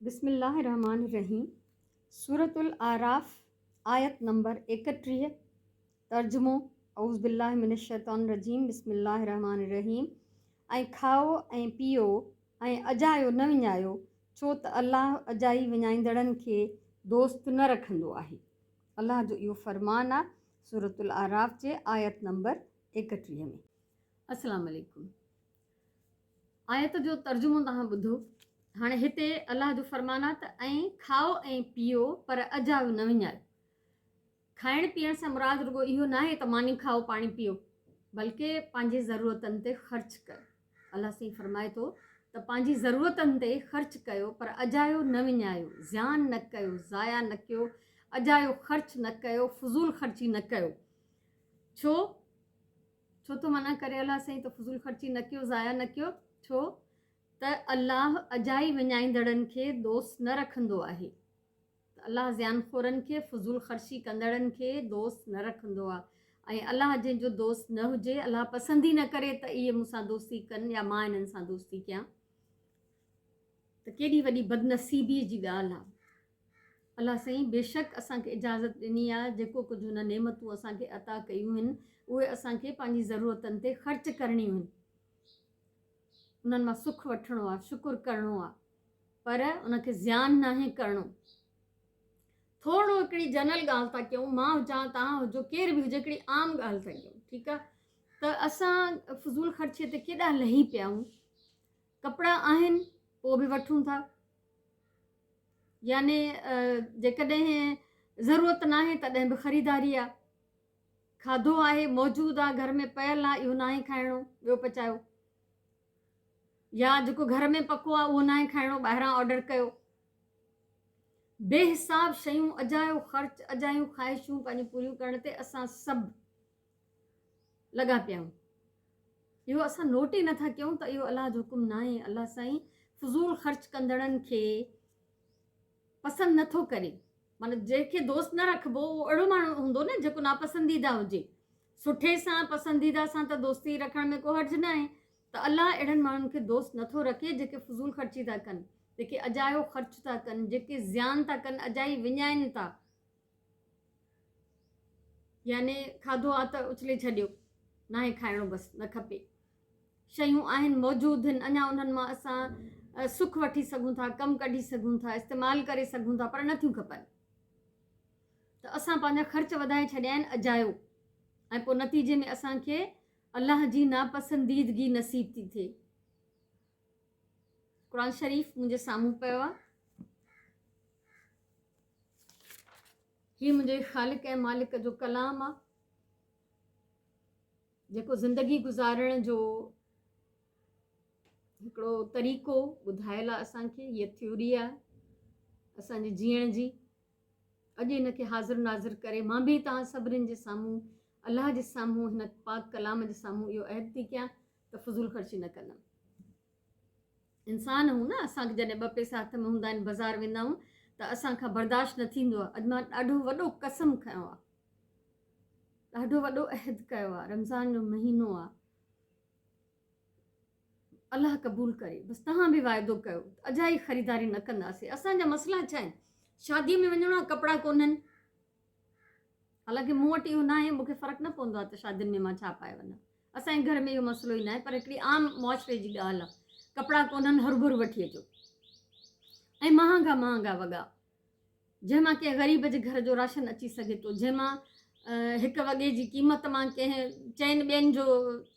बिस्मिल्लाहिर्रहमानिर्रहीम। सूरतुल आराफ आयत नंबर 31। तर्जुमो औज़ुबिल्लाहि मिनश्शैतानिर्रजीम। बिस्मिल्लाहिर्रहमानिर्रहीम। ऐं खाओ ऐं पीओ ऐं अजायो न विञायो, छो त अलाह अजाई विञाईंदड़नि खे दोस्त न रखंदो आहे। अलाह जो इहो फ़रमान आहे सूरतुल आराफ जे आयत नंबर 31 में। अस्सलाम वालेकुम। आयत जो तर्जुमो तव्हां ॿुधो। हाणे हिते अलाह जो फ़रमान आहे त ऐं खाओ ऐं पीओ पर अजायो न विञायो। खाइण पीअण सां मुराद रुगो इहो न आहे त मानी खाओ पाणी पीओ, बल्कि पंहिंजे ज़रूरतनि ते ख़र्च कयो। अलाह साईं फ़रमाए थो त पंहिंजी ज़रूरतनि ते ख़र्च कयो पर अजायो न विञायो, ज़ियान न कयो, ज़ाया न कयो, अजायो ख़र्च न कयो, फज़ूल ख़र्ची न कयो। छो तो मना करे अलाह साईं त फज़ूल ख़र्ची न कयो, ज़ाया न कयो? छो त अलाह अजाई विञाईंदड़नि खे दोस्त न रखंदो आहे। अलाह ज़ियानखोरनि खे, फज़ूल ख़र्ची कंदड़नि खे दोस्त न रखंदो आहे। ऐं अलाह जंहिंजो दोस्त न हुजे, अलाह पसंदि ई न करे त इहे मूंसां दोस्ती कनि या मां इन्हनि सां दोस्ती कयां, त केॾी वॾी बदनसीबी जी ॻाल्हि आहे। अलाह साईं बेशक असांखे इजाज़त ॾिनी आहे, जेको कुझु हुन नेमतूं असांखे अता कयूं आहिनि उहे असांखे पंहिंजी ज़रूरतनि ते ख़र्च करणियूं आहिनि, उन्हनि मां सुख वठिणो आहे, शुकुरु करिणो आहे, पर उनखे ज़ियान नाहे करिणो। थोरो हिकिड़ी जनरल ॻाल्हि था कयूं, मां हुजां, तव्हां हुजो, केर बि हुजे, हिकिड़ी आम ॻाल्हि था कयूं, ठीकु आहे। त असां फज़ूल ख़र्चीअ ते केॾा लही पिया आहियूं। कपिड़ा आहिनि पोइ बि वठूं था, याने जेकॾहिं ज़रूरत न आहे तॾहिं बि ख़रीदारी आहे। खाधो आहे, मौजूदु आहे, घर में पियल आहे, इहो न आहे खाइणो, ॿियो पचायो। या जेको घर में पको आहे उहो न आहे खाइणो, ॿाहिरां ऑर्डर कयो। बेहिसाब शयूं, अजायो ख़र्च, अजायूं ख़्वाहिशूं पंहिंजी पूरियूं करण ते असां सभु लॻा पिया आहियूं। इहो असां नोट ई नथा कयूं त इहो अलाह जो हुकुम न आहे। अलाह साईं फज़ूल ख़र्च कंदड़नि खे पसंदि नथो करे। माना जंहिंखे दोस्त न रखिबो उहो अहिड़ो माण्हू हूंदो न जेको नापसंदीदा हुजे। सुठे सां, पसंदीदा सां त दोस्ती रखण में को हर्ज न आहे। त अलाह अहिड़नि माण्हुनि खे दोस्त नथो रखे जेके फज़ूल ख़र्ची था कनि, जेके अजायो ख़र्च था कनि, जेके ज़ियान था कनि, अजाई विञाइनि था। याने खाधो आहे त उछले छॾियो, न आहे खाइणो, बसि न खपे। शयूं आहिनि, मौजूदु आहिनि, अञा उन्हनि मां असां सुख वठी सघूं था, कमु कढी सघूं था, इस्तेमालु करे सघूं था, पर नथियूं खपनि। त असां पंहिंजा ख़र्च वधाए छॾिया आहिनि अजायो, ऐं पोइ नतीजे में असांखे अलाह जी नापसंदीदगी नसीब थी थिए। क़ुरान शरीफ़ मुंहिंजे साम्हूं पियो आहे। हीउ मुंहिंजे ख़ालिक ऐं मालिक जो कलाम आहे, जेको ज़िंदगी गुज़ारण जो हिकिड़ो तरीक़ो ॿुधायल आहे असांखे। हीअ थ्योरी आहे असांजे जीअण जी। अॼु हिनखे हाज़िर नाज़िर करे मां बि तव्हां सभिनीनि जे साम्हूं, अलाह जे साम्हूं, हिन पाक कलाम जे साम्हूं इहो अहद थी कयां त फज़ूल ख़र्ची न कंदमि। इंसान हूं न, असांखे जॾहिं ॿ पैसा हथ में हूंदा आहिनि, बाज़ारि वेंदा आहियूं त असांखां बर्दाश्त न थींदो आहे। अॼु मां ॾाढो वॾो कसम खयो आहे, ॾाढो वॾो अहद कयो आहे। रमज़ान जो महीनो आहे, अलाह क़बूल करे। बसि तव्हां बि वाइदो कयो अजाई ख़रीदारी न कंदासीं। असांजा मसइला छा आहिनि? शादीअ में वञिणो आहे, कपिड़ा कोन्हनि। हालांकि मूं वटि इहो न आहे, मूंखे फ़र्क़ु न पवंदो आहे त शादियुनि में मां छा पाए वञा। असांजे घर में इहो मसइलो ई न आहे, पर हिकिड़ी आम मुआशिरे जी ॻाल्हि आहे। कपिड़ा कोन्हनि, हरूभरू वठी अचो, ऐं महांगा महांगा वॻा, जंहिंमां कंहिं ग़रीब जे घर जो राशन अची सघे थो, जंहिंमां हिकु वॻे जी क़ीमत मां कंहिं चइनि ॿियनि जो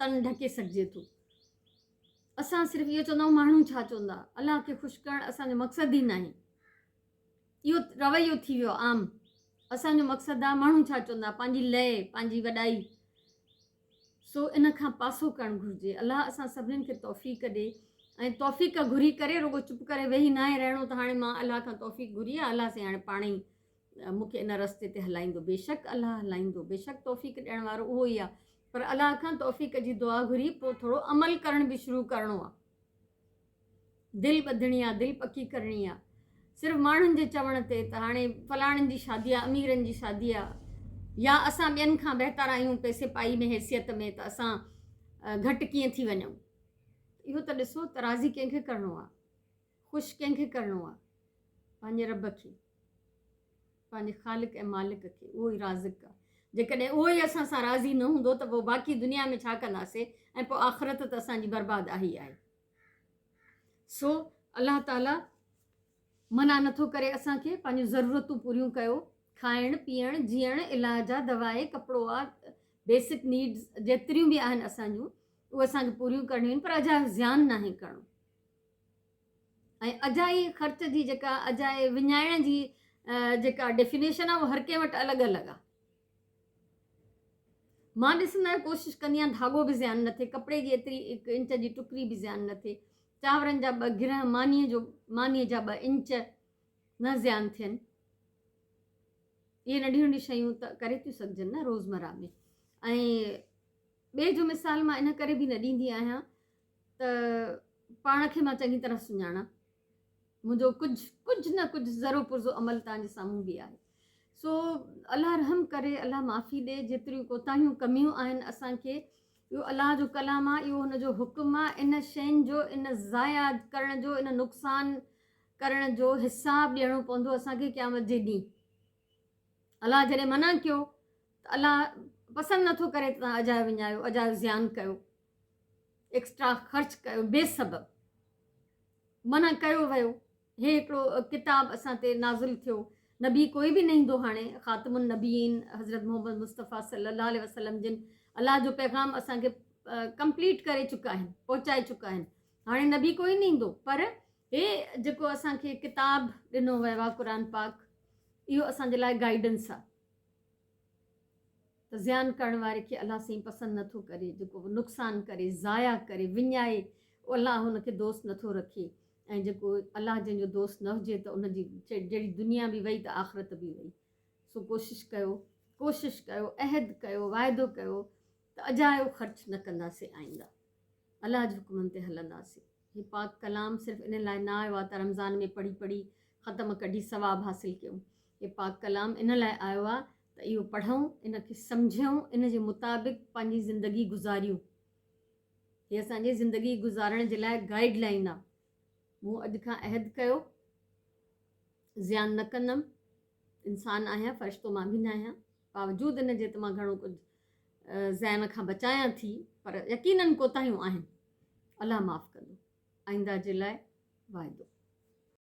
तन ढके सघिजे थो। असां सिर्फ़ु इहो चवंदा आहियूं माण्हू छा चवंदा। अलाह खे ख़ुशि करणु असांजो मक़सदु ई न आहे। इहो रवैयो थी वियो आम। असांजो मक़सदु आहे माण्हू छा चवंदा, पंहिंजी लय, पंहिंजी वॾाई। सो इन खां पासो करणु घुरिजे। अलाह असां सभिनीनि खे तौफ़ीक़ ॾे, ऐं तौफ़ीक़ घुरी करे रुगो चुप करे वेही न आहे रहणो त हाणे मां अलाह खां तौफ़ीक़ घुरी आहे, अलाह सां हाणे पाण ई मूंखे इन रस्ते ते हलाईंदो। बेशक अलाह हलाईंदो, बेशक तौफ़ीक़ ॾियण वारो उहो ई आहे। पर अलाह खां तौफ़ीक़ जी दुआ घुरी पोइ थोरो अमल करण बि शुरू करिणो आहे। दिलि ॿधणी आहे, दिलि पकी करणी आहे। सिर्फ़ु माण्हुनि जे चवण ते त हाणे फलाणनि जी शादी आहे, अमीरनि जी शादी आहे, या असां ॿियनि खां बहितर आहियूं पैसे पाई में, हैसियत में, त असां घटि कीअं थी वञूं। इहो त ॾिसो त राज़ी कंहिंखे करिणो आहे, ख़ुशि कंहिंखे करिणो आहे। पंहिंजे रब खे, पंहिंजे ख़ालिक ऐं मालिक खे, उहो ई राज़िक आहे। जेकॾहिं उहो ई असां सां राज़ी न हूंदो त पोइ बाक़ी दुनिया में छा कंदासीं, ऐं पोइ आख़िरत त असांजी बर्बाद आहे ई आहे। सो अलाह ताला मना नथो करे असांखे, पंहिंजूं ज़रूरतूं पूरियूं कयो, खाइणु पीअणु जीअणु इलाज आहे, दवा आहे, कपिड़ो आहे, बेसिक नीड्स जेतिरियूं बि आहिनि असांजूं उहे असांखे पूरियूं करणियूं आहिनि, पर अजायो ज़्यान नाहे करिणो। ऐं अजाई ख़र्च जी जेका अजाए विञाइण जी जेका डेफिनेशन आहे उहा हर कंहिं वटि अलॻि अलॻि आहे। मां ॾिसंदा कोशिशि कंदी आहियां धाॻो बि ज़्यान न थिए, कपिड़े जी एतिरी 1 इंच जी टुकड़ी बि ज़्यान न थिए, चांवरनि जा 2 गिरह मानीअ जा 2 इंच न ज़्यान थियनि। इहे नंढियूं नंढियूं शयूं त करे थियूं सघजनि न रोज़मर्रा में। ऐं ॿिए जो मिसाल मां इन करे बि न ॾींदी आहियां त पाण खे मां चङी तरह सुञाणा, मुंहिंजो कुझु न कुझु ज़रो पुर्ज़ो अमल तव्हांजे साम्हूं बि आहे। सो अलाह रहम करे, अलाह माफ़ी ॾे, जेतिरियूं कोताहियूं कमियूं आहिनि असांखे, इहो अलाह जो कलाम आहे, इहो हुनजो हुकुम आहे। इन शयुनि जो, इन ज़ाया करण जो, इन नुक़सानु करण जो हिसाबु ॾियणो पवंदो असांखे क़यामत जे ॾींहुं। अलाह जॾहिं मना कयो त अलाह पसंदि नथो करे त तव्हां अजायो विञायो, अजायो ज़्यान कयो, एक्स्ट्रा ख़र्च कयो बेसबबु, मना कयो वियो। हे हिकिड़ो किताबु असां ते नाज़िल थियो, नबी कोई बि न ईंदो हाणे, ख़ातिमुन नबीन हज़रत मोहम्मद मुस्तफ़ा सल्लल्लाहु अलैहि वसल्लम जिन अलाह जो पैगाम असांखे कंप्लीट करे चुका आहिनि, पहुचाए चुका आहिनि। हाणे नबी कोई न ईंदो, पर हे जेको असांखे किताबु ॾिनो वियो आहे क़ुर पाक, इहो असांजे लाइ गाइडेंस आहे। त ज़्यान करण वारे खे अलाह साईं पसंदि नथो करे, जेको नुक़सानु करे, ज़ाया करे, विञाए, अलाह हुनखे दोस्त नथो रखे। ऐं जेको अलाह जंहिंजो दोस्त न हुजे त उनजी जहिड़ी दुनिया बि वई त आख़िरत बि वई। सो कोशिशि कयो, अहद कयो, वाइदो कयो त अजायो ख़र्च न कंदासीं आईंदा, अलाह जे हुकुमनि ते हलंदासीं। ही पाक कलाम सिर्फ़ु इन लाइ न आयो आहे त रमज़ान में पढ़ी ख़तमु कढी सवाबु हासिलु कयूं। हे पाक कलाम इन लाइ आयो आहे त इहो पढ़ूं, इनखे सम्झूं, इन जे मुताबिक़ पंहिंजी ज़िंदगी गुज़ारियूं। हीअ असांजी ज़िंदगी गुज़ारण जे लाइ गाइडलाइन आहे। मूं अॼु खां अहद कयो, ज़्यान न कंदमि, इंसान आहियां, फ़रिश्तो मां बि न आहियां, बावजूदि इन जे त मां घणो कुझु ज़्यान खां बचायां थी, पर यकीननि कोताहियूं आहिनि, अलाह माफ़ु कंदो। आईंदा जे लाइ वाइदो।